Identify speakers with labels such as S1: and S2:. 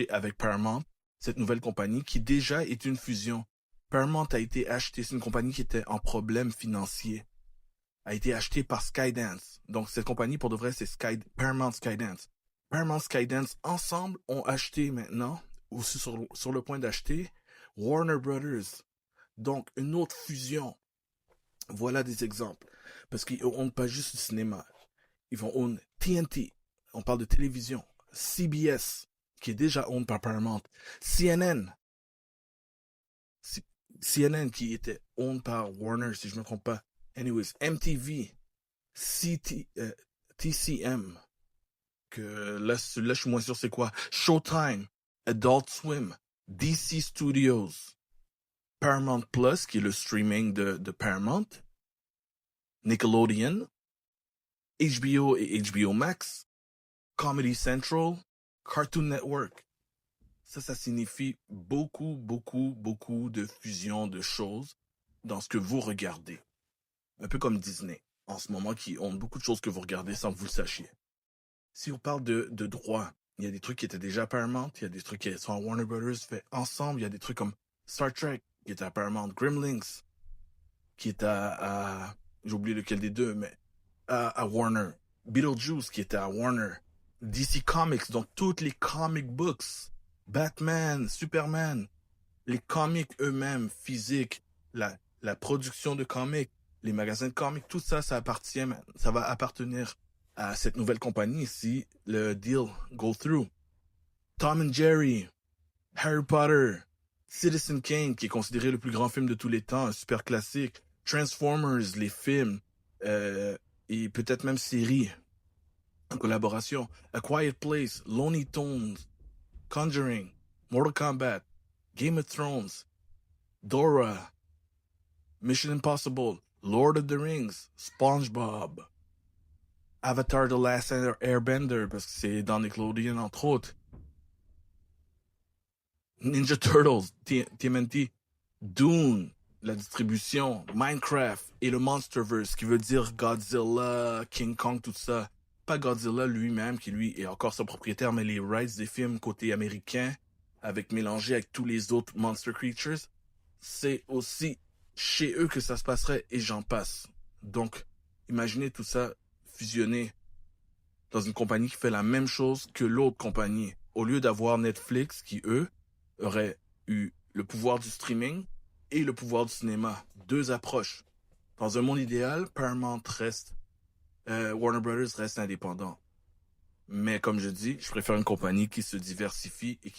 S1: avec Paramount, cette nouvelle compagnie qui déjà est une fusion. Paramount a été acheté, c'est une compagnie qui était en problème financier, a été achetée par Skydance. Donc cette compagnie pour de vrai c'est Paramount Skydance. Paramount Skydance ensemble ont acheté maintenant, ou sur le point d'acheter, Warner Brothers. Donc une autre fusion. Voilà des exemples. Parce qu'ils n'ont pas juste du cinéma. Ils vont own TNT. On parle de télévision. CBS, qui est déjà owned par Paramount. CNN. CNN qui était owned par Warner, si je ne me trompe pas. Anyways, MTV. TCM. Que là, je suis moins sûr c'est quoi. Showtime. Adult Swim. DC Studios. Paramount Plus, qui est le streaming de Paramount. Nickelodeon. HBO et HBO Max. Comedy Central. Cartoon Network. Ça signifie beaucoup de fusion de choses dans ce que vous regardez. Un peu comme Disney, en ce moment, qui ont beaucoup de choses que vous regardez sans que vous le sachiez. Si on parle de droit, il y a des trucs qui étaient déjà à Paramount, il y a des trucs qui sont à Warner Brothers fait ensemble, il y a des trucs comme Star Trek, qui est à Paramount, Gremlins, qui est j'ai oublié lequel des deux, mais à Warner, Beetlejuice, qui était à Warner, DC Comics, donc toutes les comic books, Batman, Superman, les comics eux-mêmes, physiques, la production de comics, les magasins de comics, tout ça, ça va appartenir à cette nouvelle compagnie si le deal go through. Tom and Jerry, Harry Potter, Citizen Kane, qui est considéré le plus grand film de tous les temps, un super classique, Transformers, les films, et peut-être même séries en collaboration, A Quiet Place, Looney Tunes, Conjuring, Mortal Kombat, Game of Thrones, Dora, Mission Impossible, Lord of the Rings, SpongeBob, Avatar The Last Airbender, parce que c'est dans Nickelodeon entre autres, Ninja Turtles, TMNT, Dune, la distribution, Minecraft et le Monsterverse, qui veut dire Godzilla, King Kong, tout ça. Pas Godzilla lui-même, qui lui est encore son propriétaire, mais les rights des films côté américain, avec mélangé avec tous les autres Monster Creatures, c'est aussi chez eux que ça se passerait et j'en passe. Donc, imaginez tout ça fusionné dans une compagnie qui fait la même chose que l'autre compagnie. Au lieu d'avoir Netflix qui, eux, auraient eu le pouvoir du streaming et le pouvoir du cinéma. Deux approches. Dans un monde idéal, Paramount reste, Warner Brothers reste indépendant. Mais comme je dis, je préfère une compagnie qui se diversifie et qui